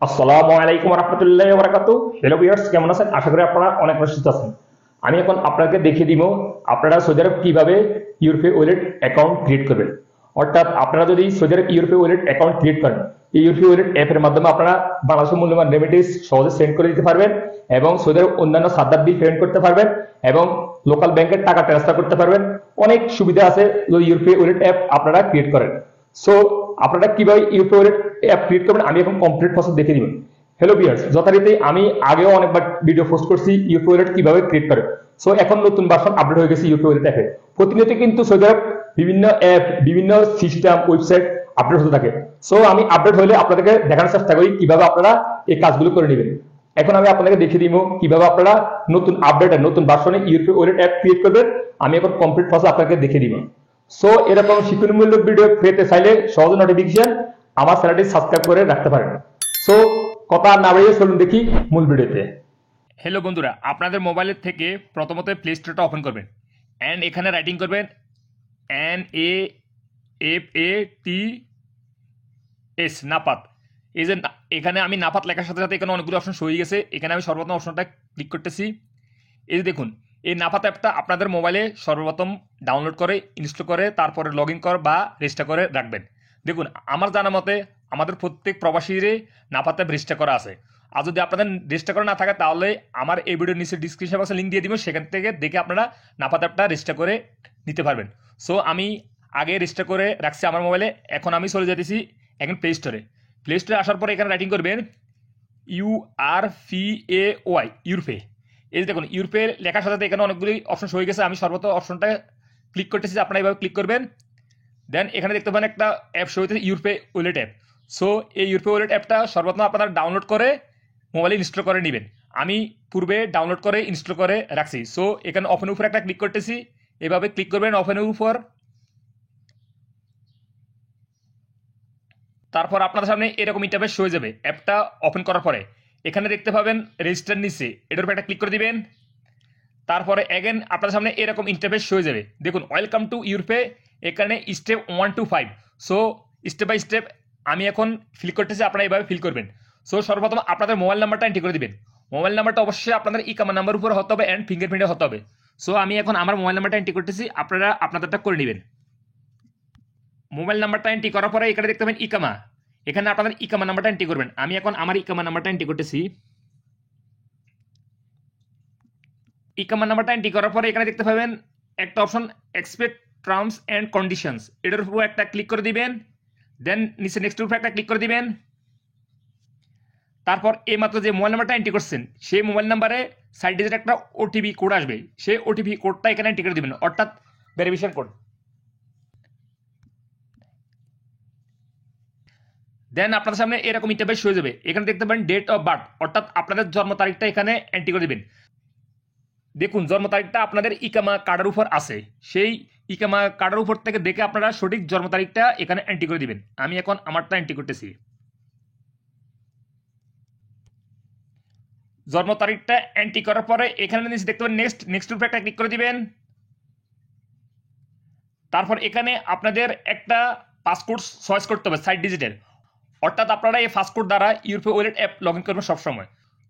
আসসালামু আলাইকুম রহমতুল্লাহ বারাকাতু। হ্যালো ভিউয়ার্স, কেমন আছেন? আশা করি আপনারা অনেক সুস্থ আছেন। আমি এখন আপনাকে দেখিয়ে দিব আপনারা সৌদি আরব কিভাবে ইউরোপে ওয়ালেট অ্যাকাউন্ট ক্রিয়েট করবেন। অর্থাৎ আপনারা যদি সৌদি আরব ইউরোপে ওয়ালেট অ্যাকাউন্ট ক্রিয়েট করেন, এই ইউরোপে ওয়ালেট অ্যাপের মাধ্যমে আপনারা বাংলাদেশের মূল্যবান রেমিটেন্স সহজে সেন্ড করে দিতে পারবেন এবং সৌদি আরব অন্যান্য সাদার বিল পেমেন্ট করতে পারবেন এবং লোকাল ব্যাংকের টাকা ট্রান্সফার করতে পারবেন। অনেক সুবিধা আছে যদি ইউরোপে ওয়ালেট অ্যাপ আপনারা ক্রিয়েট করেন। সো আপনারা কিভাবে ইউরোপে ওয়ালেট অ্যাপ ক্রিয়েট করবেন আমি এখন কমপ্লিট প্রসেস দেখে দিবেন। হ্যালো ভিউয়ার্স, যথারীতি আমি আগেও অনেকবার ভিডিও পোস্ট করছি ইউপি ওয়ালেট কিভাবে ক্রিয়েট করে। সো এখন নতুন ভার্সন আপডেট হয়ে গেছে ইউপি ওয়ালেট অ্যাপে। প্রতিনিয়ত কিন্তু সৌদি আরব বিভিন্ন অ্যাপ, বিভিন্ন সিস্টেম, ওয়েবসাইট আপডেট হতে থাকে। সো আমি আপডেট হলে আপনাদেরকে দেখানোর চেষ্টা করি কিভাবে আপনারা এই কাজগুলো করে নেবেন। এখন আমি আপনাদেরকে দেখিয়ে দিব কিভাবে আপনারা নতুন আপডেট নতুন ভার্সনে ইউপি ওয়ালেট অ্যাপ ক্রিয়েট করবেন। আমি এখন কমপ্লিট প্রসেস আপনাকে দেখিয়ে দিব। সো এরকম শিক্ষণমূলক ভিডিও পেতে চাইলে সহজ নোটিফিকেশন আমার চ্যানেলটি সাবস্ক্রাইব করে রাখতে পারেন। সো কথা না বাড়িয়ে চলুন দেখি মূল ভিডিওতে। হ্যালো বন্ধুরা, আপনাদের মোবাইলের থেকে প্রথমত প্লে স্টোরটা ওপেন করবেন অ্যান্ড এখানে রাইটিং করবেন NAFAT, নাপাত। এই যে এখানে আমি নাপাত লেখার সাথে সাথে এখানে অনেকগুলো অপশন হয়ে গেছে। এখানে আমি সর্বপ্রথম অপশনটা ক্লিক করতেছি। এই যে দেখুন, এই নাপাত অ্যাপটা আপনাদের মোবাইলে সর্বপ্রথম ডাউনলোড করে ইনস্টল করে তারপরে লগ ইন করে বা রেজিস্টার করে রাখবেন। দেখুন, আমার জানা মতে আমাদের প্রত্যেক প্রবাসীর নাপাত অ্যাপ রেজিস্টার করা আছে। আর যদি আপনাদের রেজিস্টার করা না থাকে তাহলে আমার এই ভিডিওর নিচে ডিসক্রিপশন বক্সে লিঙ্ক দিয়ে দিব, সেখান থেকে দেখে আপনারা নাপাত অ্যাপটা রেজিস্টার করে নিতে পারবেন। সো আমি আগে রেজিস্টার করে রাখছি আমার মোবাইলে। এখন আমি চলে যেতেছি এখন প্লে স্টোরে। প্লে স্টোরে আসার পরে এখানে রাইটিং করবেন URPAY, ইউরোপে। এই যে দেখুন, ইউরোপের লেখার সাথে এখানে অনেকগুলি অপশন হয়ে গেছে। আমি সর্বত অপশনটা ক্লিক করতেছি, আপনারা এইভাবে ক্লিক করবেন। দেন এখানে দেখতে পাবেন একটা অ্যাপ শো হইতেছে ইউরোপে ওয়ালেট অ্যাপ। সো এই ইউরোপে ওয়ালেট অ্যাপটা সর্বপ্রথম আপনারা ডাউনলোড করে মোবাইলে ইনস্টল করে নেবেন। আমি পূর্বে ডাউনলোড করে ইনস্টল করে রাখছি। সো এখানে ওপেনের উপর একটা ক্লিক করতেছি, এভাবে ক্লিক করবেন ওপেনের উপর। তারপর আপনাদের সামনে এরকম ইন্টারফেস হয়ে যাবে অ্যাপটা ওপেন করার পরে। এখানে দেখতে পাবেন রেজিস্টার নিচে, এটার উপর একটা ক্লিক করে দিবেন। তারপরে এগেন আপনার সামনে এরকম ইন্টারফেস হয়ে যাবে। দেখুন, ওয়েলকাম টু ইউরোপে, এখানে step 1 to 5। So step by step আমি এখন ফিল করতেছি, আপনারা এইভাবে ফিল করবেন। সো সর্বপ্রথম আপনাদের মোবাইল নাম্বারটা এন্ট্রি করে দিবেন। মোবাইল নাম্বারটা অবশ্যই আপনাদের ইকামা নাম্বার উপর হতে হবে অ্যান্ড ফিঙ্গারপ্রিন্টে হতে হবে। সো আমি এখন আমার মোবাইল নাম্বারটা এন্ট্রি করতেছি, আপনারা আপনাদেরটা করে নেবেন। মোবাইল নাম্বারটা এন্ট্রি করার পরে এখানে দেখতে পাবেন ইকামা, এখানে আপনাদের ইকামা নাম্বারটা এন্ট্রি করবেন। আমি এখন আমার ইকামা নাম্বারটা এন্ট্রি করতেছি। ইকামা নাম্বারটা এন্ট্রি করার পরে এখানে দেখতে পাবেন একটা option expect terms and conditions, এটার উপর একটা ক্লিক করে দিবেন। দেন নিচে নেক্সট উপর একটা ক্লিক করে দিবেন। তারপর এই মাত্র যে মোবাইল নাম্বারটা এন্ট্রি করছেন সেই মোবাইল নাম্বারে 60 ডিজিট একটা ওটিপি কোড আসবে, সেই ওটিপি কোডটা এখানে এন্ট্রি করে দিবেন, অর্থাৎ ভেরিফিকেশন কোড। দেন আপনাদের সামনে এরকম ইন্টারফেস হয়ে যাবে। এখানে দেখতে পাবেন ডেট অফ বার্থ, অর্থাৎ আপনাদের জন্ম তারিখটা এখানে এন্ট্রি করে দিবেন। দেখুন, জন্ম তারিখটা আপনাদের ইকামা কার্ডের উপর আছে, সেই ইকামা কার্ডের উপর থেকে দেখে আপনারা সঠিক জন্ম তারিখটা এখানে এন্ট্রি করে দিবেন। আমি এখন আমারটা এন্ট্রি করতেছি। জন্ম তারিখটা এন্ট্রি করার পরে এখানে নিচে দেখতে পাবেন নেক্সট উপরে একটা ক্লিক করে দিবেন। তারপর এখানে আপনাদের একটা পাসকোড চয়েস করতে হবে 60 ডিজিটের, অর্থাৎ আপনারা এই পাসকোড দ্বারা ইউরোপে ওয়ালেট অ্যাপ লগ ইন করবেন সবসময়।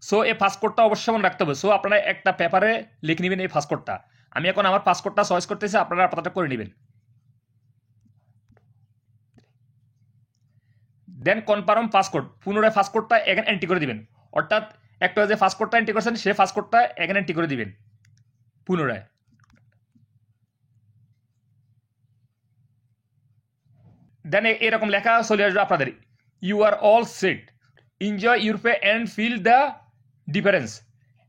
সো এই পাসকোডটা অবশ্যই মনে রাখতে হবে। সো আপনারা একটা পেপারে লিখে নেবেন এই পাসকোডটা। আমি এখন আমার পাসকোডটা চয়েস করতেছি, আপনারা আপনারটা করে নেবেন। দেন কনফার্ম পাসকোড, পুনরায় পাসকোডটা এখানে এন্ট্রি করে দিবেন, অর্থাৎ একটা যে পাসকোডটা এন্ট্রি করছেন সেই পাসকোডটা এখানে এন্ট্রি করে দিবেন পুনরায়। দেন এরকম লেখা চলে আসবে আপনাদের, you are all set, enjoy ইউরোপে and feel the difference.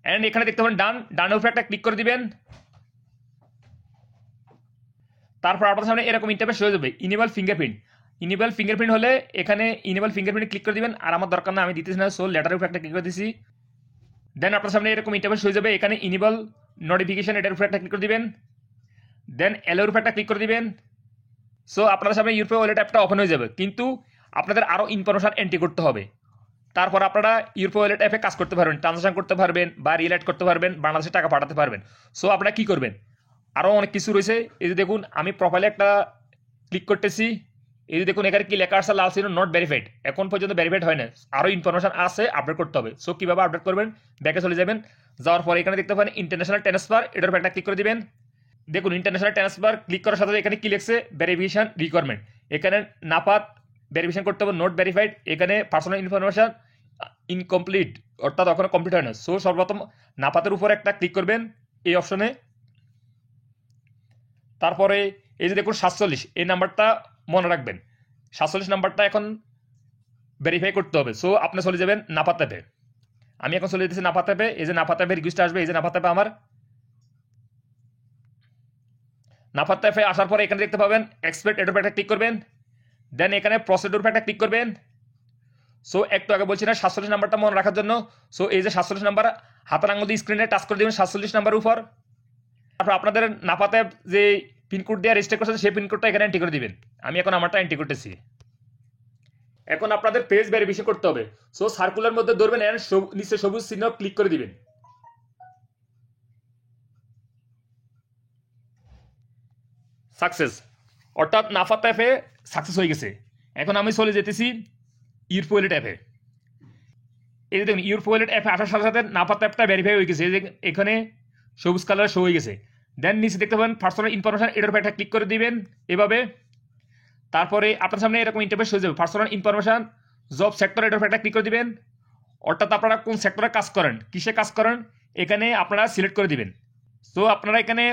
And এখানে দেখতে পাবেন ডানের উপরে একটা ক্লিক করে দিবেন। তারপর আপনার সামনে এরকম ইন্টারফেস হয়ে যাবে ইনেবল ফিঙ্গারপ্রিন্ট। ইনেবল ফিঙ্গারপ্রিন্ট হলে এখানে ইনেবল ফিঙ্গারপ্রিন্ট ক্লিক করে দিবেন, আর আমার দরকার না, আমি দিতেছি না। সো লেটারের উপরে একটা ক্লিক করে দিছি। দেন আপনার সামনে এরকম ইন্টারফেস হয়ে যাবে, এখানে ইনেবল নোটিফিকেশন, এটার উপরে একটা ক্লিক করে দিবেন। দেন এলোর উপরে একটা ক্লিক করে দিবেন। সো আপনাদের সামনে ইউরোপে ওয়ালেট অ্যাপটা ওপেন হয়ে যাবে, কিন্তু আপনাদের আরও ইনফরমেশন এন্ট্রি করতে হবে। তারপর আপনারা ইউরোপে ওয়ালেট অ্যাপে কাজ করতে পারবেন, ট্রানজাকশন করতে পারবেন বা রিলেট করতে পারবেন, বাংলাদেশে টাকা পাঠাতে পারবেন। সো আপনারা কি করবেন, আরও অনেক কিছু রয়েছে। এই যে দেখুন, আমি প্রোফাইলে একটা ক্লিক করতেছি, এই যে দেখুন এখানে কি লেখা আছে লাল চিহ্ন নট ভেরিফাইড, এখন পর্যন্ত ভেরিফাইড হয় না, আরো ইনফরমেশন আছে আপডেট করতে হবে। সো কিভাবে আপডেট করবেন, ব্যাকে চলে যাবেন, যাওয়ার পরে এখানে দেখতে পাবেন ইন্টারন্যাশনাল ট্রান্সফার, এটার উপর একটা ক্লিক করে দিবেন। দেখুন ইন্টারন্যাশনাল ট্রান্সফার ক্লিক করার সাথে এখানে কি লিখছে ভেরিফিকেশন রিকোয়ারমেন্ট, এখানে নাপাত ভেরিফিকেশন করতে হবে নট ভেরিফাইড, এখানে পার্সোনাল ইনফরমেশন ইনকমপ্লিট, অর্থাৎ ওখানে কমপ্লিট হয় না। সো সর্বপ্রথম নাপাতের উপর একটা ক্লিক করবেন এই অপশনে। তারপরে এই যে দেখুন 47 এই নাম্বারটা মনে রাখবেন, 47 নাম্বারটা এখন ভেরিফাই করতে হবে। সো আপনি চলে যাবেন নাপাত অ্যাপে, আমি এখন চলে যেতেছি নাপাত অ্যাপে। এই যে নাপাত অ্যাপে রিকোয়েস্ট আসবে, এই যে নাপাত অ্যাপে আমার নাপাত অ্যাপে আসার পরে এখানে দেখতে পাবেন এক্সপেক্ট এর উপর একটা ক্লিক করবেন, দেন এখানে প্রসিডিউর উপর একটা ক্লিক করবেন। সো একটু আগে বলছি না 47 নাম্বারটা মনে রাখার জন্য, সো এই যে 47 নাম্বার হাতের আঙুল দিয়ে স্ক্রিনে টাচ করে দেবেন 47 নাম্বারের উপর। তারপর আপনাদের নাপাত অ্যাপ যে পিনকোড দিয়ে রেজিস্টার করছেন সেই পিনকোডটা এখানে এন্ট্রি করে দিবেন, আমি এখন আমারটা এন্ট্রি করতেছি। এখন আপনাদের পেজ ভেরিফিকেশন করতে হবে। সো সার্কুলার মধ্যে ধরবেন এন্ড নিচে সবুজ চিহ্ন ক্লিক করে দিবেন। সাকসেস, অর্থাৎ নাপাত অ্যাপে সাকসেস হয়ে গেছে। এখন আমি চলে যেতেছি ইউরপো ওয়ালেট অ্যাপে। এই যে দেখুন ইউরপো ওয়ালেট অ্যাপে আসার সাথে সাথে নাপাত অ্যাপটা ভেরিফাই হয়ে গেছে, এই যে এখানে সবুজ কালার শো হয়ে গেছে। দেন নিচে দেখতে পাবেন পার্সোনাল ইনফরমেশন, এটার উপর একটা ক্লিক করে দিবেন এভাবে। তারপরে আপনার সামনে এরকম ইন্টারফেস হয়ে যাবে, পার্সোনাল ইনফরমেশন জব সেক্টর, এটার উপর একটা ক্লিক করে দিবেন। অর্থাৎ আপনারা কোন সেক্টরে কাজ করেন, কিসে কাজ করেন এখানে আপনারা সিলেক্ট করে দিবেন। সো আপনারা এখানে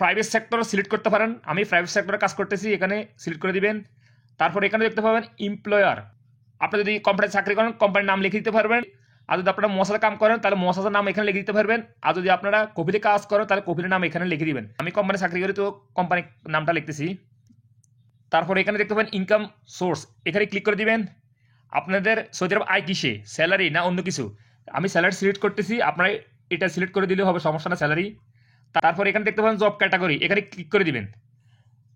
প্রাইভেট সেক্টর সিলেক্ট করতে পারেন, আমি প্রাইভেট সেক্টরে কাজ করতেছি, এখানে সিলেক্ট করে দিবেন। তারপর এখানে দেখতে পাবেন এমপ্লয়ার, আপনি যদি কোম্পানিতে চাকরি করেন কোম্পানির নাম লিখে দিতে পারবেন, আর যদি আপনারা মশাতে কাম করেন তাহলে মশাদের নাম এখানে লিখে দিতে পারবেন, আর যদি আপনারা কপিতে কাজ করেন তাহলে কপির নাম এখানে লিখে দিবেন। আমি কোম্পানি চাকরি করি তো কোম্পানির নামটা লিখতেছি। তারপর এখানে দেখতে পাবেন ইনকাম সোর্স, এখানে ক্লিক করে দিবেন। আপনাদের সৌদি আরব আয় কিসে, স্যালারি না অন্য কিছু, আমি স্যালারি সিলেক্ট করতেছি, আপনারা এটা সিলেক্ট করে দিলে হবে, সমস্যা না, স্যালারি। তারপর এখানে দেখতে পাবেন জব ক্যাটাগরি, এখানে ক্লিক করে দিবেন।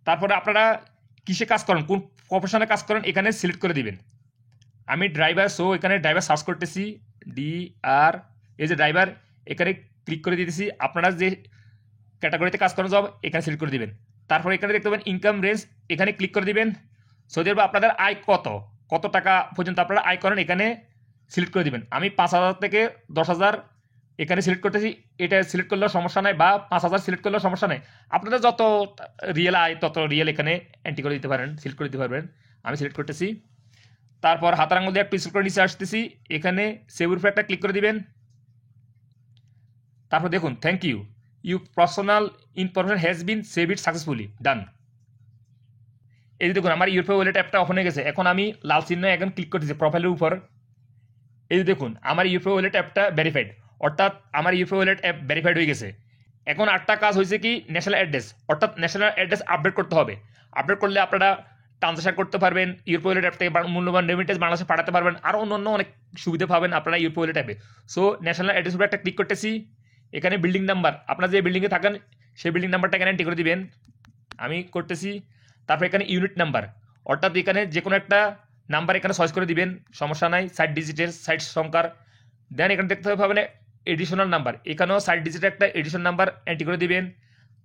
তারপরে আপনারা কিসে কাজ করেন, কোন প্রফেশনে কাজ করেন এখানে সিলেক্ট করে দিবেন। আমি ড্রাইভার, সো এখানে ড্রাইভার সার্চ করতেছি DR, এই যে ড্রাইভার, এখানে ক্লিক করে দিতেছি। আপনারা যে ক্যাটাগরিতে কাজ করেন জব এখানে সিলেক্ট করে দিবেন। তারপর এখানে দেখতে পাবেন ইনকাম রেঞ্জ, এখানে ক্লিক করে দিবেন। সৌদি আরবে আপনাদের আয় কত টাকা পর্যন্ত আপনারা আয় করেন এখানে সিলেক্ট করে দিবেন। আমি 5,000 থেকে 10,000 এখানে সিলেক্ট করতেছি, এটা সিলেক্ট করলেও সমস্যা নাই, বা 5,000 সিলেক্ট করলেও সমস্যা নাই, আপনাদের যত রিয়েল আয় তত রিয়েল এখানে এন্ট্রি করে দিতে পারেন, সিলেক্ট করে দিতে পারবেন। আমি সিলেক্ট করতেছি। তারপর হাতের আঙুল দিয়ে একটু স্ক্রল করে নিচে আসতেছি, এখানে সেভের উপর একটা ক্লিক করে দিবেন। তারপর দেখুন thank you, you personal information has been saved it successfully done. এই যে দেখুন আমার ইউরপো ওয়ালেট অ্যাপটা ওপেন হয়ে গেছে। এখন আমি লাল চিহ্ন এখন ক্লিক করতেছি প্রোফাইলের উপর। এই যে দেখুন আমার ইউরপো ওয়ালেট অ্যাপটা ভেরিফাইড, অর্থাৎ আমার ইউরপো ওয়ালেট অ্যাপ ভেরিফাইড হয়ে গেছে। এখন আটটা কাজ হয়েছে কি, ন্যাশনাল অ্যাড্রেস, অর্থাৎ ন্যাশনাল অ্যাড্রেস আপডেট করতে হবে। আপডেট করলে আপনারা ট্রানজাকশন করতে পারবেন, ইউরপো ওয়ালেট অ্যাপ থেকে মূল্যবান রেমিটেন্স বাংলাদেশে পাঠাতে পারবেন, আরও অন্য অনেক সুবিধা পাবেন আপনারা ইউরপো ওয়ালেট অ্যাপে। সো ন্যাশনাল অ্যাড্রেস উপরে একটা ক্লিক করতেছি, এখানে বিল্ডিং নাম্বার, আপনারা যে বিল্ডিংয়ে থাকেন সেই বিল্ডিং নাম্বারটা এখানে এন্ট্রি করে দিবেন, আমি করতেছি। তারপর এখানে ইউনিট নাম্বার, অর্থাৎ এখানে যে কোনো একটা নাম্বার এখানে চয়েস করে দিবেন, সমস্যা নাই, 60 ডিজিটের 60 সংখ্যার। দেন এখানে দেখতে পাবেন এডিশনাল নাম্বার, এখানেও 60 ডিজিটের একটা এডিশনাল নাম্বার এন্ট্রি করে দিবেন।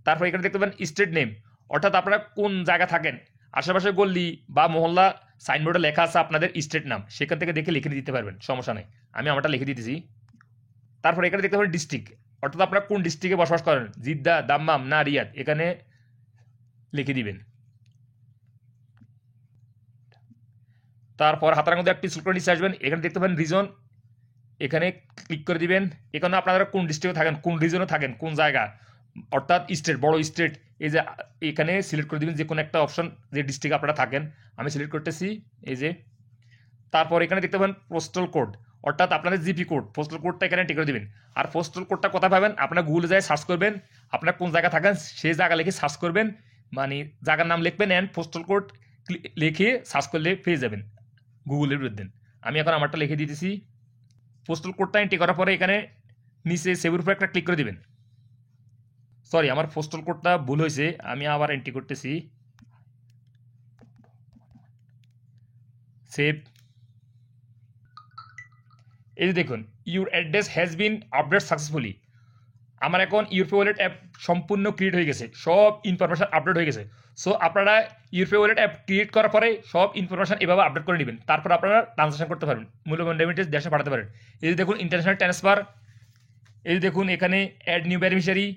তারপর এখানে দেখতে পাবেন স্টেট নেম, অর্থাৎ আপনারা কোন জায়গা থাকেন, আশেপাশে গল্লি বা মহল্লা সাইনবোর্ডে লেখা আছে আপনাদের স্টেট নাম, সেখান থেকে দেখে লিখে দিতে পারবেন, সমস্যা নেই, আমি আমারটা লিখে দিতেছি। তারপর এখানে দেখতে পাবেন ডিস্ট্রিক্ট, অর্থাৎ আপনারা কোন ডিস্ট্রিক্টে বসবাস করেন, জিদ্দা, দাম্মাম না রিয়াদ, এখানে লিখে দিবেন। তারপর হাতের আঙুল দিয়ে একটু স্ক্রল করে নিচে আসবেন, এখানে দেখতে পাবেন রিজন, এখানে ক্লিক করে দিবেন। এখানে আপনারা কোন ডিস্ট্রিক্টে থাকেন, কোন রিজনে থাকেন, কোন জায়গা, অর্থাৎ স্টেট, বড় স্টেট, এই যে এখানে সিলেক্ট করে দিবেন যে কোনো একটা অপশন, যে ডিস্ট্রিক্টে আপনারা থাকেন, আমি সিলেক্ট করতেছি এই যে। তারপর এখানে দেখতে পাবেন পোস্টাল কোড, অর্থাৎ আপনাদের জিপি কোড, পোস্টাল কোডটা এখানে এন্ট্রি করে দিবেন। আর পোস্টাল কোডটা কোথায় পাবেন, আপনারা গুগলে যায় সার্চ করবেন, আপনারা কোন জায়গা থাকেন সেই জায়গা লিখে সার্চ করবেন, মানে জায়গার নাম লিখবেন অ্যান্ড পোস্টাল কোড লিখে সার্চ করলে পেয়ে যাবেন গুগলের বিরুদ্ধে। আমি এখন আমারটা লিখে দিতেছি। পোস্টাল কোডটা এন্ট্রি করার পরে এখানে নিচে সেভের উপর একটা ক্লিক করে দিবেন। সরি, আমার পোস্টাল কোডটা ভুল হয়েছে, আমি আবার এন্ট্রি করতেছি, সেভ। এই যে দেখুন your address has been update successfully, আমার এখন ইউরপে ওয়ালেট অ্যাপ সম্পূর্ণ ক্রিয়েট হয়ে গেছে, সব ইনফরমেশন আপডেট হয়ে গেছে। সো আপনারা ইউরপে ওয়ালেট অ্যাপ ক্রিয়েট করার পরে সব ইনফরমেশন এভাবে আপডেট করে নেবেন, তারপর আপনারা ট্রানজাকশন করতে পারবেন, মূল্যবান রেমিটেন্স দেশে পাঠাতে পারেন। এই যে দেখুন ইন্টারন্যাশনাল ট্রান্সফার, এই যে দেখুন এখানে অ্যাড নিউ বেনিফিশিয়ারি,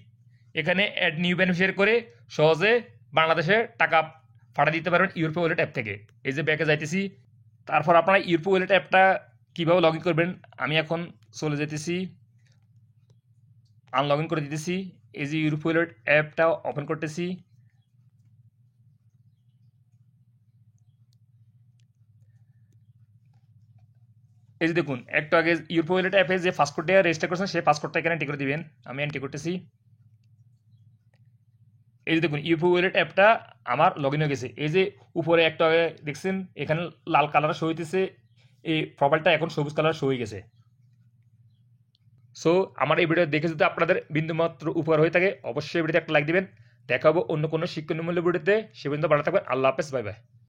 এখানে অ্যাড নিউ বেনিফিশিয়ারি করে সহজে বাংলাদেশে টাকা পাঠিয়ে দিতে পারবেন ইউরপে ওয়ালেট অ্যাপ থেকে। এই যে ব্যাকে যাইতেছি, তারপর আপনারা ইউরপে ওয়ালেট অ্যাপটা কীভাবে লগ ইন করবেন আমি এখন চলে যেতেছি, আনলগ ইন করে দিতেছি। এই যে ইউরপে ওয়ালেট অ্যাপটা ওপেন করতেছি। এই যে দেখুন একটু আগে ইউরপে ওয়ালেট অ্যাপে যে পাসওয়ার্ড দিয়ে রেজিস্টার করছেন সেই পাসওয়ার্ডটা এখানে এন্ট্রি করে দিবেন। আমি এন্ট্রি করতেছি। এই যে দেখুন ইউরপে ওয়ালেট অ্যাপটা আমার লগ ইন হয়ে গেছে। এই যে উপরে একটু আগে দেখছেন এখানে লাল কালার শো হইতেছে, এই প্রোফাইলটা এখন সবুজ কালার শো হয়ে গেছে। সো আমার এই ভিডিও দেখে যদি আপনাদের বিন্দুমাত্র উপকার হয়ে থাকে অবশ্যই ভিডিওতে একটা লাইক দিবেন। দেখা হবে অন্য কোনো শিক্ষণীয়মূল্য ভিডিওতে। সে পর্যন্ত ভালো থাকবেন। আল্লাহ হাফেজ, বাই বাই।